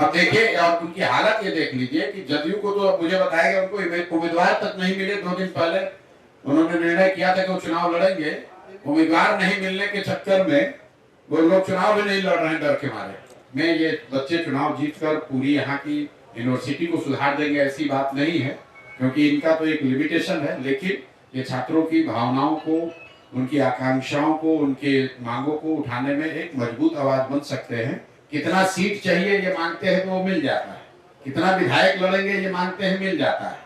अब देखिए, और उनकी हालत ये देख लीजिए कि जदयू को तो अब मुझे बताया गया उनको उम्मीदवार तक नहीं मिले। 2 दिन पहले उन्होंने निर्णय किया था कि वो चुनाव लड़ेंगे, उम्मीदवार नहीं मिलने के चक्कर में वो लोग चुनाव भी नहीं लड़ रहे हैं डर के मारे। मैं ये बच्चे चुनाव जीतकर पूरी यहाँ की यूनिवर्सिटी को सुधार देंगे ऐसी बात नहीं है, क्योंकि इनका तो एक लिमिटेशन है, लेकिन ये छात्रों की भावनाओं को, उनकी आकांक्षाओं को, उनके मांगों को उठाने में एक मजबूत आवाज बन सकते हैं। कितना सीट चाहिए ये मांगते हैं तो वो मिल जाता है, कितना विधायक लड़ेंगे ये मांगते हैं मिल जाता है,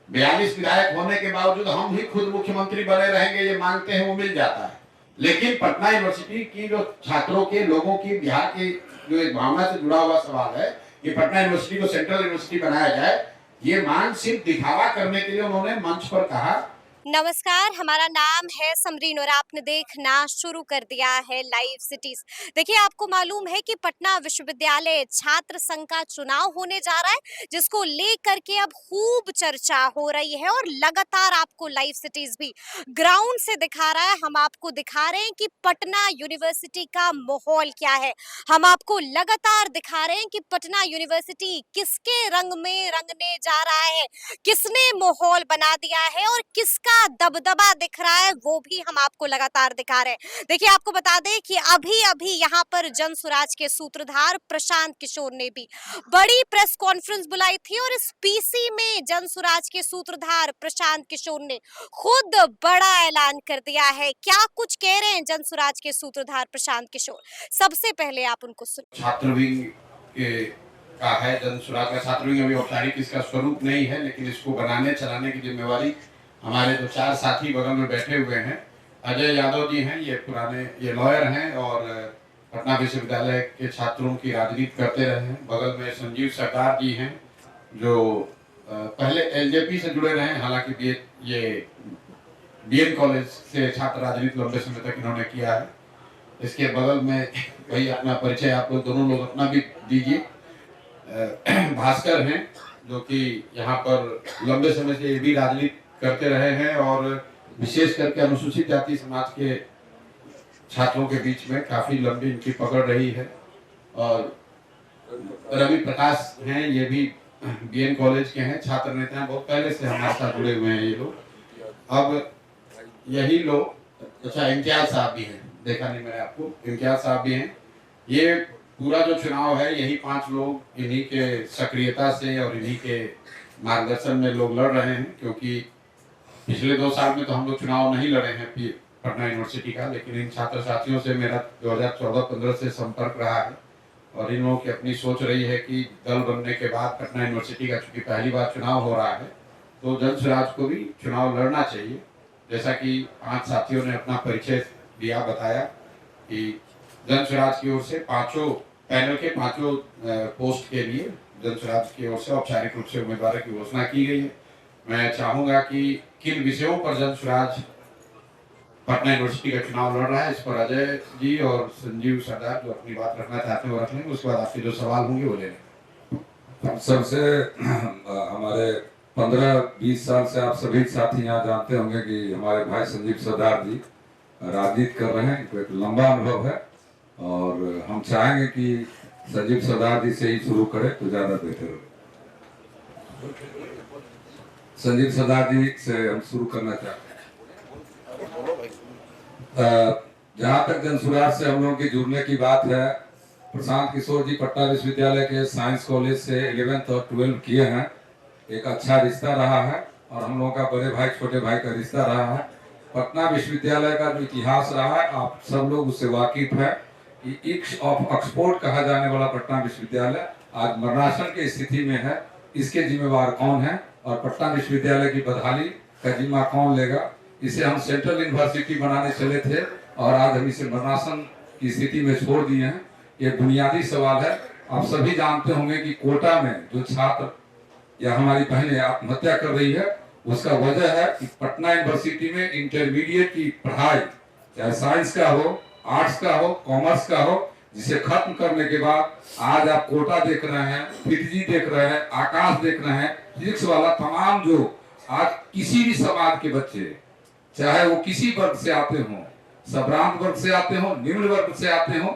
42 विधायक होने के बावजूद हम ही खुद मुख्यमंत्री बने रहेंगे ये मांगते हैं वो मिल जाता है। लेकिन पटना यूनिवर्सिटी की जो छात्रों के, लोगों की, बिहार की जो एक भावना से जुड़ा हुआ सवाल है कि पटना यूनिवर्सिटी को सेंट्रल यूनिवर्सिटी बनाया जाए, ये मांग सिर्फ दिखावा करने के लिए उन्होंने मंच पर कहा। नमस्कार, हमारा नाम है समरीन और आपने देखना शुरू कर दिया है लाइव सिटीज। देखिए, आपको मालूम है कि पटना विश्वविद्यालय छात्र संघ का चुनाव होने जा रहा है, जिसको लेकर के अब खूब चर्चा हो रही है और लगातार आपको लाइव सिटीज भी ग्राउंड से दिखा रहा है। हम आपको दिखा रहे हैं कि पटना यूनिवर्सिटी का माहौल क्या है। हम आपको लगातार दिखा रहे हैं कि पटना यूनिवर्सिटी किसके रंग में रंगने जा रहा है, किसने माहौल बना दिया है और किसका दबदबा दिख रहा है, वो भी हम आपको लगातार दिखा रहे हैं। देखिए, आपको बता दें कि अभी अभी यहाँ पर जन स्वराज के सूत्रधार प्रशांत किशोर ने भी बड़ी प्रेस कॉन्फ्रेंस बुलाई थी और इस पीसी में जन स्वराज के सूत्रधार प्रशांत किशोर ने खुद बड़ा ऐलान कर दिया है। क्या कुछ कह रहे हैं जन स्वराज के सूत्रधार प्रशांत किशोर, सबसे पहले आप उनको सुनिए। छात्र विंग का है, जन स्वराज का छात्र विंग अभी औपचारिक इसका स्वरूप नहीं है, लेकिन इसको बनाने चलाने की जिम्मेवारी हमारे जो 4 साथी बगल में बैठे हुए हैं, अजय यादव जी हैं, ये लॉयर हैं और पटना विश्वविद्यालय के छात्रों की राजनीति करते रहे हैं। बगल में संजीव सरदार जी हैं, जो पहले एलजेपी से जुड़े रहे हैं, हालांकि ये बीएन कॉलेज से छात्र राजनीति लंबे समय तक इन्होंने किया है। इसके बगल में वही अपना परिचय आप लोग दोनों लोग अपना भी दीजिए। भास्कर हैं, जो कि यहाँ पर लंबे समय से ये भी राजनीति करते रहे हैं और विशेष करके अनुसूचित जाति समाज के छात्रों के बीच में काफी लंबी इनकी पकड़ रही है। और रवि प्रकाश हैं, ये भी बीएन कॉलेज के हैं, छात्र नेता हैं, बहुत पहले से हमारे साथ जुड़े हुए हैं ये लोग। अब यही लोग, अच्छा इम्तियाज साहब भी हैं, देखा नहीं मैंने आपको, इम्तियाज साहब भी हैं। ये पूरा जो चुनाव है यही 5 लोग, इन्हीं के सक्रियता से और इन्हीं के मार्गदर्शन में लोग लड़ रहे हैं, क्योंकि पिछले 2 साल में तो हम लोग चुनाव नहीं लड़े हैं पटना यूनिवर्सिटी का, लेकिन इन छात्र साथियों से मेरा 2014-15 से संपर्क रहा है और इन लोगों की अपनी सोच रही है कि दल बनने के बाद पटना यूनिवर्सिटी का चूंकि पहली बार चुनाव हो रहा है तो जन स्वराज को भी चुनाव लड़ना चाहिए। जैसा कि 5 साथियों ने अपना परिचय दिया, बताया कि जन स्वराज की ओर से पैनल के 5 पोस्ट के लिए जन स्वराज की ओर से औपचारिक रूप से उम्मीदवारों की घोषणा की गई है। मैं चाहूंगा कि किन विषयों पर जन स्वराज पटना यूनिवर्सिटी का चुनाव लड़ रहा है, इस पर अजय जी और संजीव सरदार जो अपनी बात रखना चाहते हैं वो रख लेंगे, उसके बाद आपके जो सवाल होंगे वो ले लेंगे। सबसे हमारे 15-20 साल से आप सभी साथी यहाँ जानते होंगे कि हमारे भाई संजीव सरदार जी राजनीति कर रहे हैं, इनको एक लंबा अनुभव है और हम चाहेंगे कि संजीव सरदार जी से ही शुरू करें तो ज्यादा बेहतर हो। संजीव सरदार जी से हम शुरू करना चाहते हैं। जहाँ तक जन स्वराज से हम लोगों की जुड़ने की बात है, प्रशांत किशोर जी पटना विश्वविद्यालय के साइंस कॉलेज से 11th और 12th किए हैं। एक अच्छा रिश्ता रहा है और हम लोगों का बड़े भाई छोटे भाई का रिश्ता रहा है। पटना विश्वविद्यालय का जो इतिहास रहा है आप सब लोग उससे वाकिफ है कि ईस्ट ऑफ ऑक्सफोर्ड कहा जाने वाला पटना विश्वविद्यालय आज मरणासन की स्थिति में है। इसके जिम्मेवार कौन है और पटना विश्वविद्यालय की बदहाली का जिम्मा कौन लेगा? इसे हम सेंट्रल यूनिवर्सिटी बनाने चले थे और आज हम इसे मरणासन की स्थिति में छोड़ दिए हैं। ये बुनियादी सवाल है। आप सभी जानते होंगे कि कोटा में जो छात्र या हमारी बहनें आत्महत्या कर रही है, उसका वजह है कि पटना यूनिवर्सिटी में इंटरमीडिएट की पढ़ाई, चाहे साइंस का हो, आर्ट्स का हो, कॉमर्स का हो, जिसे खत्म करने के बाद आज आप कोटा देख रहे हैं, फिटजी देख रहे हैं, आकाश देख रहे हैं, फिजिक्स वाला तमाम जो आज किसी भी समाज के बच्चे, चाहे वो किसी वर्ग से आते हों, संभ्रांत वर्ग से आते हों, निम्न वर्ग से आते हों,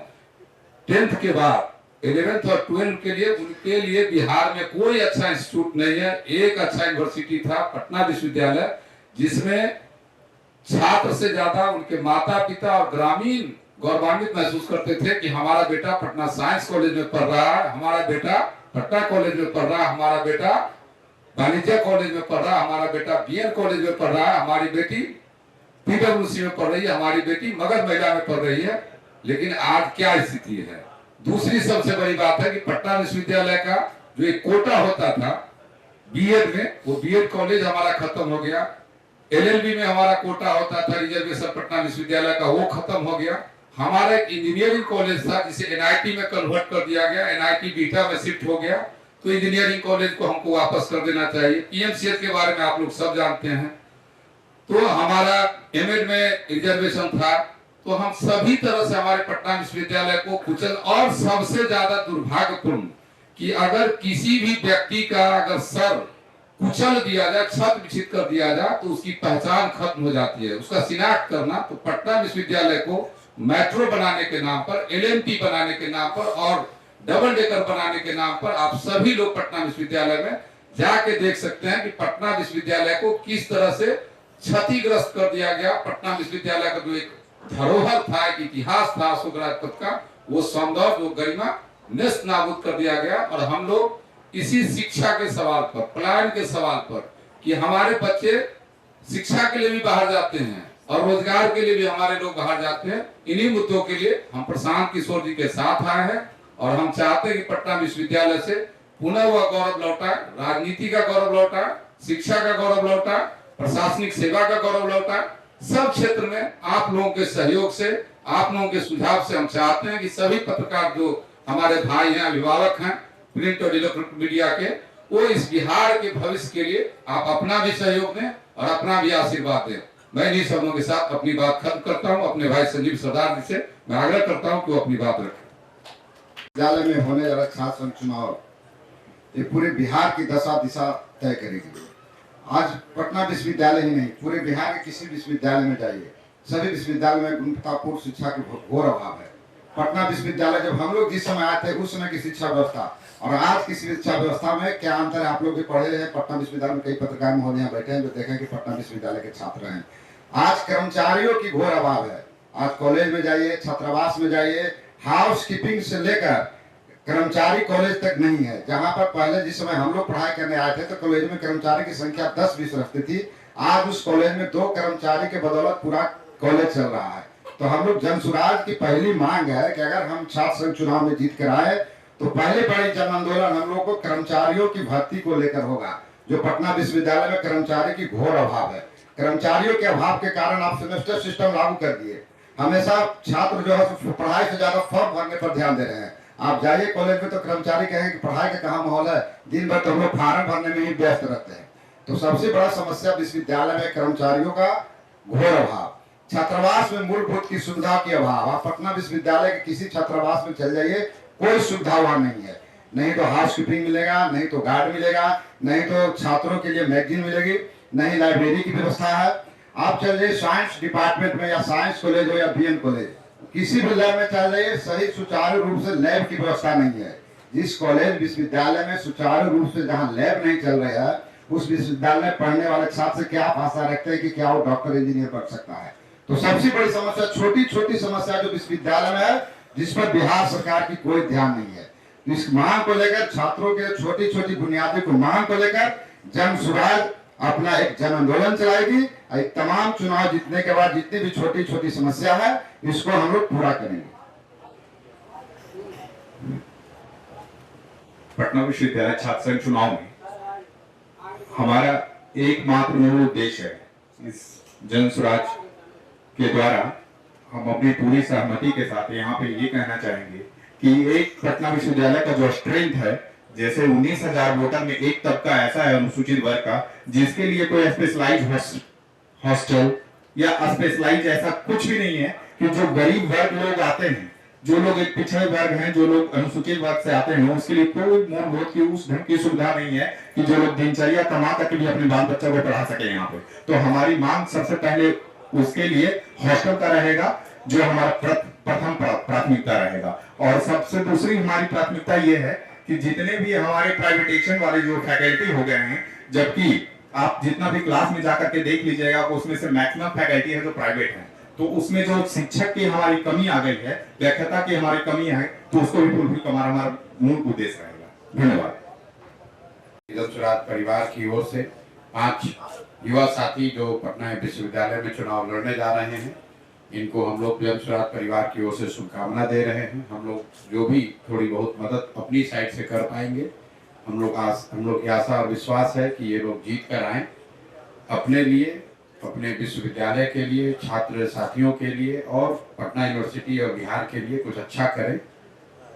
10th के बाद 11th और 12 के लिए उनके लिए बिहार में कोई अच्छा इंस्टीट्यूट नहीं है। एक अच्छा यूनिवर्सिटी था पटना विश्वविद्यालय, जिसमें छात्र से ज्यादा उनके माता पिता और ग्रामीण गौरवान्वित महसूस करते थे कि हमारा बेटा पटना साइंस कॉलेज में पढ़ रहा है, हमारा बेटा पटना कॉलेज में पढ़ रहा है, हमारा बेटा वाणिज्य कॉलेज में पढ़ रहा है, हमारा बेटा बीएन कॉलेज में पढ़ रहा है, हमारी बेटी पीडब्ल्यूसी में पढ़ रही है, हमारी बेटी मगध महिला में पढ़ रही है। लेकिन आज क्या स्थिति है? दूसरी सबसे बड़ी बात है कि पटना विश्वविद्यालय का जो एक कोटा होता था बीएड में, वो बीएड कॉलेज हमारा खत्म हो गया। एलएलबी में हमारा कोटा होता था रिजर्वेशन पटना विश्वविद्यालय का, वो खत्म हो गया। हमारा एक इंजीनियरिंग कॉलेज था जिसे एनआईटी में कन्वर्ट कर दिया गया, एनआईटी बीटा में शिफ्ट हो गया। तो इंजीनियरिंग कॉलेज को हमको वापस कर देना चाहिए। पीएमसीएच के बारे में आप लोग सब जानते हैं। तो हमारा एमएड में रिजर्वेशन था। तो हम सभी तरह से हमारे पटना विश्वविद्यालय को कुचल, और सबसे ज्यादा दुर्भाग्यपूर्ण कि अगर किसी भी व्यक्ति का अगर सर कुचल दिया जाए, छत विक्षित कर दिया जाए, तो उसकी पहचान खत्म हो जाती है, उसका शिनाख्त करना। तो पटना विश्वविद्यालय को मेट्रो बनाने के नाम पर, एलएमटी बनाने के नाम पर और डबल डेकर बनाने के नाम पर आप सभी लोग पटना विश्वविद्यालय में जाके देख सकते हैं कि पटना विश्वविद्यालय को किस तरह से क्षतिग्रस्त कर दिया गया। पटना विश्वविद्यालय का जो एक धरोहर था, एक इतिहास था अशोक राजपथ का, वो सौंदर्य, वो गरिमा नष्ट नाबूद कर दिया गया। और हम लोग इसी शिक्षा के सवाल पर, पलायन के सवाल पर, कि हमारे बच्चे शिक्षा के लिए भी बाहर जाते हैं और रोजगार के लिए भी हमारे लोग बाहर जाते हैं, इन्हीं मुद्दों के लिए हम प्रशांत किशोर जी के साथ आए हैं। और हम चाहते हैं कि पटना विश्वविद्यालय से पुनः वह गौरव लौटा, राजनीति का गौरव लौटा, शिक्षा का गौरव लौटा, प्रशासनिक सेवा का गौरव लौटा। सब क्षेत्र में आप लोगों के सहयोग से, आप लोगों के सुझाव से हम चाहते हैं कि सभी पत्रकार जो हमारे भाई हैं, अभिभावक हैं प्रिंट और इलेक्ट्रॉनिक मीडिया के, वो इस बिहार के भविष्य के लिए आप अपना भी सहयोग दें और अपना भी आशीर्वाद दें। मैं इन्हीं शब्दों के साथ अपनी बात खत्म करता हूँ। अपने भाई संजीव सरदार जी से मैं आग्रह करता हूँ कि वो अपनी बात रखें। विद्यालय में होने वाला छात्र संघ चुनाव ये पूरे बिहार की दशा दिशा तय करेगी। आज पटना विश्वविद्यालय ही नहीं, पूरे बिहार के किसी विश्वविद्यालय में जाइए, सभी विश्वविद्यालय में गुणवत्तापूर्ण शिक्षा की घोर अभाव है। पटना विश्वविद्यालय जब हम लोग जिस समय आए थे उस समय की शिक्षा व्यवस्था और आज की शिक्षा व्यवस्था में क्या अंतर है? आप लोग भी पढ़े हैं पटना विश्वविद्यालय में, कई पत्रकार महोदय यहाँ बैठे हैं जो देखें कि पटना विश्वविद्यालय के छात्र हैं। आज कर्मचारियों की घोर अभाव है। आज कॉलेज में जाइए, छात्रावास में जाइए, हाउस कीपिंग से लेकर कर्मचारी कॉलेज तक नहीं है। जहां पर पहले जिस समय हम लोग पढ़ाई करने आए थे तो कॉलेज में कर्मचारी की संख्या 10-20 रखती थी, आज उस कॉलेज में 2 कर्मचारी के बदौलत पूरा कॉलेज चल रहा है। तो हम लोग जन सुराज की पहली मांग है कि अगर हम छात्र संघ चुनाव में जीत कर आए तो पहले बड़ी जन आंदोलन हम लोग को कर्मचारियों की भर्ती को लेकर होगा। जो पटना विश्वविद्यालय में कर्मचारी की घोर अभाव है, कर्मचारियों के अभाव के कारण आप सेमेस्टर सिस्टम लागू कर दिए। हमेशा छात्र जो है पढ़ाई से ज्यादा फॉर्म भरने पर ध्यान दे रहे हैं। आप जाइए कॉलेज में तो कर्मचारी कहेंगे कि पढ़ाई का कहाँ माहौल है, दिन भर तो हम लोग फार्म भरने में ही व्यस्त रहते हैं। तो सबसे बड़ा समस्या विश्वविद्यालय में कर्मचारियों का घोर अभाव, छात्रावास में मूलभूत की सुविधा की अभाव। आप पटना विश्वविद्यालय के किसी छात्रावास में चल जाइए, कोई सुविधा वहां नहीं है। नहीं तो हाउस कीपिंग मिलेगा, नहीं तो गार्ड मिलेगा, नहीं तो छात्रों के लिए मैगजीन मिलेगी, नहीं लाइब्रेरी की व्यवस्था है। आप चल जाइए साइंस डिपार्टमेंट में या साइंस कॉलेज हो या बीएन कॉलेज, किसी भी लैब में चल जाइए, सही सुचारू रूप से लैब की व्यवस्था नहीं है। जिस कॉलेज विश्वविद्यालय में सुचारू रूप से जहां लैब नहीं चल रहा है, उस विश्वविद्यालय में पढ़ने वाले छात्र से क्या आप आशा रखते हैं कि क्या वो डॉक्टर इंजीनियर बन सकता है? तो सबसे बड़ी समस्या, छोटी छोटी समस्या जो विश्वविद्यालय में है, जिस पर बिहार सरकार की कोई ध्यान नहीं है। तो इस मांग को लेकर, छात्रों के छोटी छोटी बुनियादी को मांग को लेकर जन सुराज अपना एक जन आंदोलन चलाएगी। तमाम चुनाव जीतने के बाद जितनी भी छोटी छोटी समस्या है इसको हम लोग पूरा करेंगे। पटना विश्वविद्यालय छात्र संघ चुनाव में हमारा एकमात्र मूल उद्देश्य है, इस जन सुराज के द्वारा हम अपनी पूरी सहमति के साथ यहाँ पे ये कहना चाहेंगे कि एक पटना विश्वविद्यालय का जो स्ट्रेंथ है, जैसे 19,000 वोटर में एक तबका ऐसा है अनुसूचित वर्ग का जिसके लिए कोई स्पेशलाइज हॉस्टल या स्पेशलाइज ऐसा कुछ भी नहीं है, कि जो गरीब वर्ग लोग आते हैं, जो लोग एक पिछड़े वर्ग हैं, जो लोग अनुसूचित वर्ग से आते हैं, उसके लिए कोई मूलभूत की उस ढंग की सुविधा नहीं है कि जो लोग दिनचर्या कमा तक भी अपने बाल बच्चों को पढ़ा सके यहाँ पे। तो हमारी मांग सबसे पहले उसके लिए हॉस्टल का रहेगा, जो हमारा प्रथम प्राथमिकता प्राथमिकता रहेगा। और सबसे दूसरी हमारी प्राथमिकता ये है कि जितने भी हमारे प्राइवेटेशन वाले जो फैकल्टी हो गए हैं, जबकि आप जितना भी क्लास में जाकर के देख लीजिएगा उसमें से मैक्सिमम फैकल्टी है जो प्राइवेट है, तो उसमें जो शिक्षक की हमारी कमी आ गई है, दक्षता की हमारी कमी है, तो उसको भी फुलफिल करना हमारा मूल उद्देश्य रहेगा। धन्यवाद। जनसुराज परिवार की ओर से 5 युवा साथी जो पटना विश्वविद्यालय में चुनाव लड़ने जा रहे हैं, इनको हम लोग जनसुराज परिवार की ओर से शुभकामना दे रहे हैं। हम लोग जो भी थोड़ी बहुत मदद अपनी साइड से कर पाएंगे, हम लोग की आशा और विश्वास है कि ये लोग जीत कर आए, अपने लिए, अपने विश्वविद्यालय के लिए, छात्र साथियों के लिए और पटना यूनिवर्सिटी और बिहार के लिए कुछ अच्छा करें।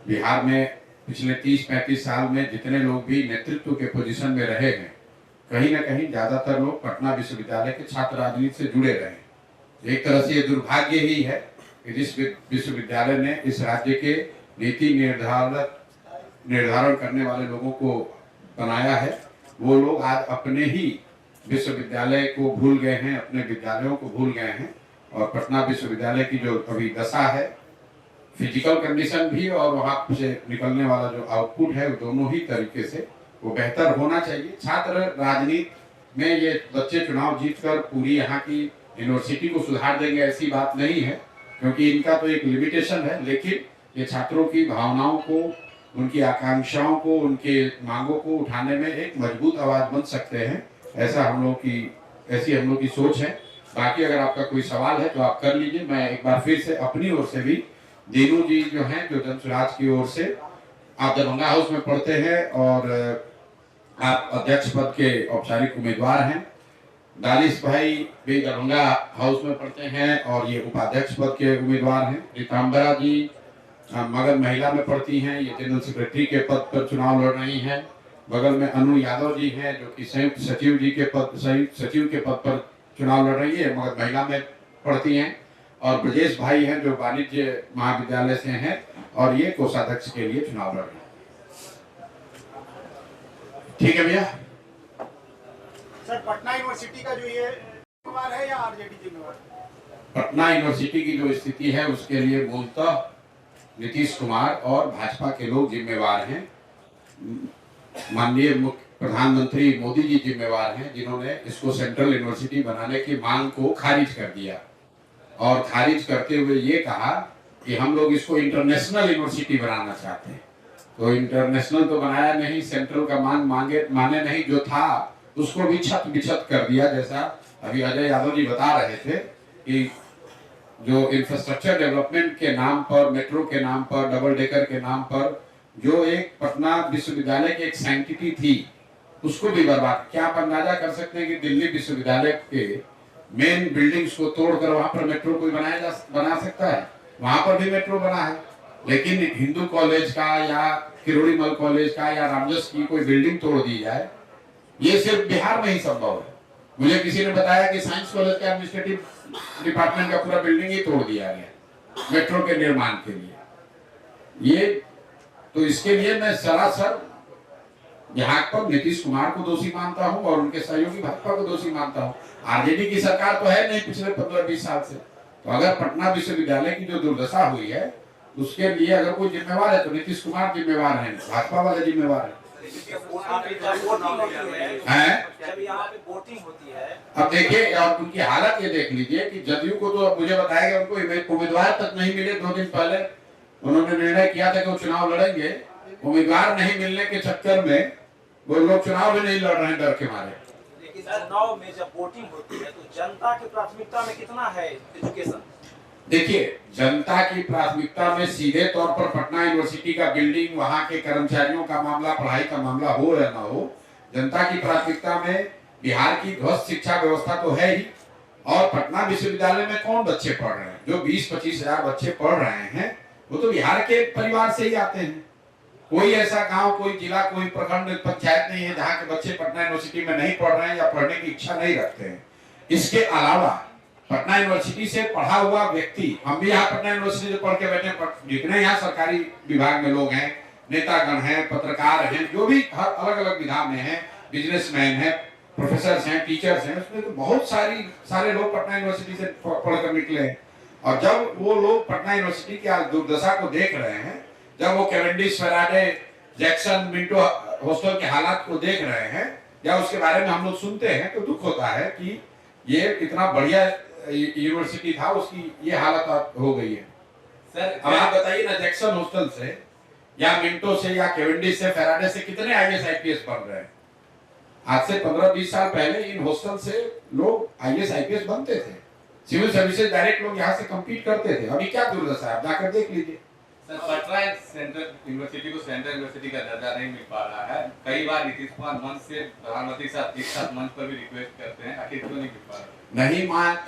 बिहार में पिछले 30-35 साल में जितने लोग भी नेतृत्व के पोजीशन में रहे हैं, कहीं ना कहीं ज्यादातर लोग पटना विश्वविद्यालय के छात्र राजनीति से जुड़े रहे। एक तरह से ये दुर्भाग्य ही है कि जिस विश्वविद्यालय ने इस राज्य के नीति निर्धारण करने वाले लोगों को बनाया है, वो लोग आज अपने ही विश्वविद्यालय को भूल गए हैं, अपने विद्यालयों को भूल गए हैं। और पटना विश्वविद्यालय की जो अभी दशा है, फिजिकल कंडीशन भी और वहां से निकलने वाला जो आउटपुट है, दोनों ही तरीके से वो बेहतर होना चाहिए। छात्र राजनीति में ये बच्चे चुनाव जीतकर पूरी यहाँ की यूनिवर्सिटी को सुधार देंगे ऐसी बात नहीं है, क्योंकि इनका तो एक लिमिटेशन है, लेकिन ये छात्रों की भावनाओं को, उनकी आकांक्षाओं को, उनके मांगों को उठाने में एक मजबूत आवाज बन सकते हैं। ऐसी हम लोग की सोच है। बाकी अगर आपका कोई सवाल है तो आप कर लीजिए। मैं एक बार फिर से अपनी ओर से भी, दीनू जी जो हैं, जो जनसुराज की ओर से, आप दरभंगा हाउस में पढ़ते हैं और आप अध्यक्ष पद के औपचारिक उम्मीदवार हैं। दानिश भाई भी दरभंगा हाउस में पढ़ते हैं और ये उपाध्यक्ष पद के उम्मीदवार हैं। रिताम्बरा जी मगध महिला में पढ़ती हैं, ये जनरल सेक्रेटरी के पद पर चुनाव लड़ रही हैं। बगल में अनु यादव जी हैं जो कि संयुक्त सचिव के पद पर चुनाव लड़ रही है, मगध महिला में पढ़ती हैं। और ब्रजेश भाई हैं जो वाणिज्य महाविद्यालय से हैं और ये कोषाध्यक्ष के लिए चुनाव लड़ रहे हैं। ठीक है भैया। सर, पटना यूनिवर्सिटी का जो ये जिम्मेवार है या आरजेडी जिम्मेवार? पटना यूनिवर्सिटी की जो स्थिति है उसके लिए मूलतः नीतीश कुमार और भाजपा के लोग जिम्मेवार हैं। माननीय प्रधानमंत्री मोदी जी जिम्मेवार हैं, जिन्होंने इसको सेंट्रल यूनिवर्सिटी बनाने की मांग को खारिज कर दिया और खारिज करते हुए ये कहा कि हम लोग इसको इंटरनेशनल यूनिवर्सिटी बनाना चाहते हैं। तो इंटरनेशनल तो बनाया नहीं, सेंट्रल का माने नहीं, जो था उसको भी छत बिछत कर दिया। जैसा अभी अजय यादव जी बता रहे थे कि जो इंफ्रास्ट्रक्चर डेवलपमेंट के नाम पर, मेट्रो के नाम पर, डबल डेकर के नाम पर जो एक पटना विश्वविद्यालय की एक सैंक्टिटी थी, उसको भी बर्बाद। क्या आप अंदाजा कर सकते हैं कि दिल्ली विश्वविद्यालय के मेन बिल्डिंग्स को तोड़कर वहां पर मेट्रो कोई बना सकता है? वहां पर भी मेट्रो बना है, लेकिन हिंदू कॉलेज का या किरोड़ीमल कॉलेज का या रामजस की कोई बिल्डिंग तोड़ दी जाए, ये सिर्फ बिहार में ही संभव है। मुझे किसी ने बताया कि साइंस कॉलेज का एडमिनिस्ट्रेटिव डिपार्टमेंट का पूरा बिल्डिंग ही तोड़ दिया गया मेट्रो के निर्माण के लिए। ये तो इसके लिए मैं सरासर यहाँ पर नीतीश कुमार को दोषी मानता हूँ और उनके सहयोगी भाजपा को दोषी मानता हूँ। आरजेडी की सरकार तो है नहीं पिछले 15-20 साल से। तो अगर पटना विश्वविद्यालय की जो दुर्दशा हुई है उसके लिए अगर कोई जिम्मेवार है तो नीतीश कुमार जिम्मेवार है, भाजपा वाले जिम्मेवार है। अब देखिए, और उनकी हालत ये देख लीजिए कि जदयू को तो मुझे बताया गया उनको उम्मीदवार तक नहीं मिले। 2 दिन पहले उन्होंने निर्णय किया था कि वो चुनाव लड़ेंगे, उम्मीदवार नहीं मिलने के चक्कर में वो लोग चुनाव भी नहीं लड़ रहे हैं डर के मारे। लेकिन चुनाव में जब वोटिंग होती है तो जनता की प्राथमिकता में कितना है एजुकेशन? देखिए, जनता की प्राथमिकता में सीधे तौर पर पटना यूनिवर्सिटी का बिल्डिंग, वहां के कर्मचारियों का मामला, पढ़ाई का मामला हो या ना हो, जनता की प्राथमिकता में बिहार की ध्वस्त शिक्षा व्यवस्था तो है ही। और पटना विश्वविद्यालय में कौन बच्चे पढ़ रहे हैं? जो 20-25 हजार बच्चे पढ़ रहे हैं वो तो बिहार के परिवार से ही आते हैं। कोई ऐसा गांव, कोई जिला, कोई प्रखंड पंचायत नहीं है जहाँ के बच्चे पटना यूनिवर्सिटी में नहीं पढ़ रहे हैं या पढ़ने की इच्छा नहीं रखते हैं। इसके अलावा पटना यूनिवर्सिटी से पढ़ा हुआ व्यक्ति, हम भी यहाँ पटना यूनिवर्सिटी से पढ़ के बैठे, जितने यहाँ सरकारी विभाग में लोग हैं, नेतागण हैं, पत्रकार हैं, जो भी हर अलग अलग विधा में हैं, बिजनेसमैन हैं, प्रोफेसर हैं, टीचर्स हैं, उसमें तो बहुत सारे लोग पटना यूनिवर्सिटी से पढ़कर निकले हैं। और जब वो लोग पटना यूनिवर्सिटी की आज दुर्दशा को देख रहे हैं, जब वो Cavendish, Faraday, Jackson, Minto hostel के हालात को देख रहे हैं या उसके बारे में हम लोग सुनते हैं, तो दुख होता है कि ये इतना बढ़िया यूनिवर्सिटी था, उसकी ये हालत हो गई है। सर अब आप बताइए ना, जैक्सन हॉस्टल से या मिंटो से या कैवेंडिश से, फैराडे से कितने आईएएस आईपीएस बन रहे हैं। आज से 15-20 साल पहले इन हॉस्टल से लोग आईएएस आईपीएस बनते थे, सिविल सर्विसेज डायरेक्ट लोग यहाँ से कंपीट करते थे। अभी क्या दुर्दशा है, आप जाकर देख लीजिए। सर पटना सेंट्रल यूनिवर्सिटी को सेंट्रल यूनिवर्सिटी का दर्जा नहीं मिल पा रहा है। कई बार नीतीश कुमार मंच से प्रधानमंत्री साहब एक साथ मंच पर भी रिक्वेस्ट करते हैं, आखिर क्यों नहीं मिल पा रहा?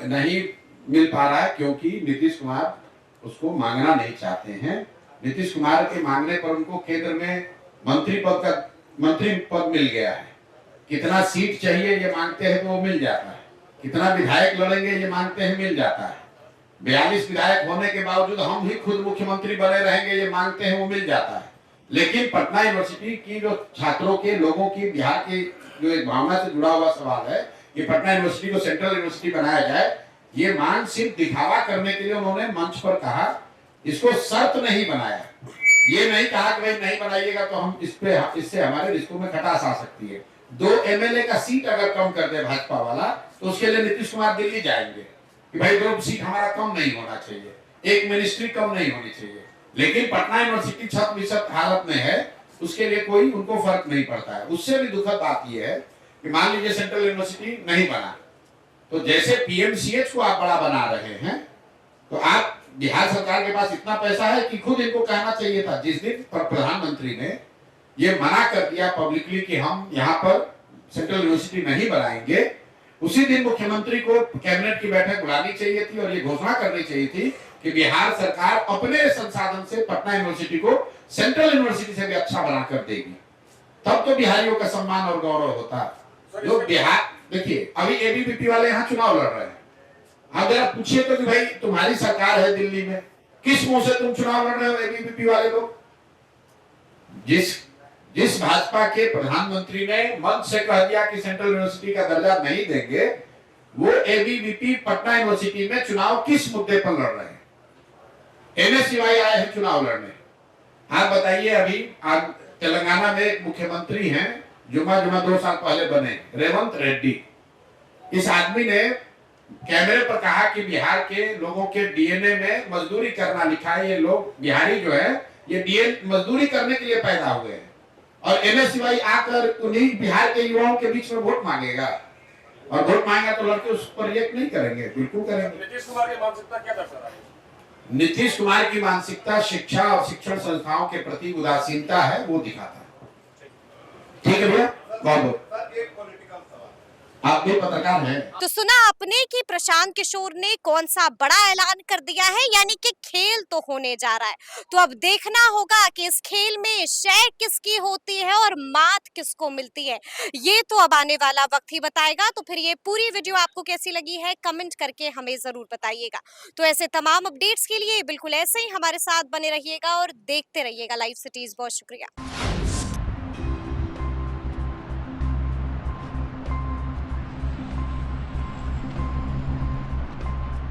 नहीं मिल पा रहा है क्योंकि नीतीश कुमार उसको मांगना नहीं चाहते हैं। नीतीश कुमार के मांगने पर उनको केंद्र में मंत्री पद मिल गया है। कितना सीट चाहिए ये मांगते हैं तो वो मिल जाता है, कितना विधायक लड़ेंगे ये मांगते हैं, मिल जाता है। 42 विधायक होने के बावजूद हम ही खुद मुख्यमंत्री बने रहेंगे ये मांगते हैं, वो मिल जाता है। लेकिन पटना यूनिवर्सिटी की जो छात्रों के, लोगों की, बिहार की जो एक भावना से जुड़ा हुआ सवाल है कि पटना यूनिवर्सिटी को सेंट्रल यूनिवर्सिटी बनाया जाए, ये मांग सिर्फ दिखावा करने के लिए उन्होंने मंच पर कहा। इसको शर्त नहीं बनाया, ये नहीं कहा कि भाई नहीं बनाइएगा तो हम इससे हमारे रिश्तों में खटास आ सकती है। 2 एमएलए का सीट अगर कम कर दे भाजपा वाला तो उसके लिए नीतीश कुमार दिल्ली जाएंगे कि भाई 2 सीट हमारा कम नहीं होना चाहिए, 1 मिनिस्ट्री कम नहीं होनी चाहिए। लेकिन पटना यूनिवर्सिटी छत बिछत हालत में है, उसके लिए कोई उनको फर्क नहीं पड़ता है। उससे भी दुखद बात यह है कि मान लीजिए सेंट्रल यूनिवर्सिटी नहीं बना, तो जैसे पीएमसीएच को आप बड़ा बना रहे हैं, तो आप बिहार सरकार के पास इतना पैसा है कि खुद इनको कहना चाहिए था। जिस दिन प्रधानमंत्री ने ये मना कर दिया पब्लिकली कि हम यहाँ पर सेंट्रल यूनिवर्सिटी नहीं बनाएंगे, उसी दिन मुख्यमंत्री को कैबिनेट की बैठक बुलानी चाहिए थी और ये घोषणा करनी चाहिए थी कि बिहार सरकार अपने संसाधन से पटना यूनिवर्सिटी को सेंट्रल यूनिवर्सिटी से भी अच्छा बनाकर देगी। तब तो बिहारियों का सम्मान और गौरव होता। लोग बिहार, देखिए अभी एबीवीपी वाले यहाँ चुनाव लड़ रहे हैं, आप जरा पूछिए तो कि भाई तुम्हारी सरकार है दिल्ली में, किस मुंह से तुम चुनाव लड़ रहे हो एबीवीपी वाले लोग? जिस भाजपा के प्रधानमंत्री ने मंच से कह दिया कि सेंट्रल यूनिवर्सिटी का दर्जा नहीं देंगे, वो एबीवीपी पटना यूनिवर्सिटी में चुनाव किस मुद्दे पर लड़ रहे हैं? एनएसयूआई आए हैं चुनाव लड़ने। आप बताइए, अभी आज तेलंगाना में एक मुख्यमंत्री हैं, जुमा 2 साल पहले बने, रेवंत रेड्डी। इस आदमी ने कैमरे पर कहा कि बिहार के लोगों के डीएनए में मजदूरी करना लिखा है। ये लोग बिहारी जो है ये डीएनए मजदूरी करने के लिए पैदा हुए हैं, और एनएसयूआई आकर उन्हीं बिहार के युवाओं के बीच में वोट मांगेगा, और वोट मांगेगा तो लड़के उस पर रिएक्ट नहीं करेंगे, बिल्कुल करेंगे। नीतीश कुमार की मानसिकता क्या दर्शा रहा है? नीतीश कुमार की मानसिकता शिक्षा और शिक्षण संस्थाओं के प्रति उदासीनता है, वो दिखाता है। ठीक है भैया, बहुत आप भी पत्रकार हैं। तो सुना आपने कि प्रशांत किशोर ने कौन सा बड़ा ऐलान कर दिया है, यानी कि खेल तो होने जा रहा है। तो अब देखना होगा कि इस खेल में शय किसकी होती है और मात किसको मिलती है, ये तो अब आने वाला वक्त ही बताएगा। तो फिर ये पूरी वीडियो आपको कैसी लगी है कमेंट करके हमें जरूर बताइएगा। तो ऐसे तमाम अपडेट्स के लिए बिल्कुल ऐसे ही हमारे साथ बने रहिएगा और देखते रहिएगा लाइव सिटीज। बहुत शुक्रिया।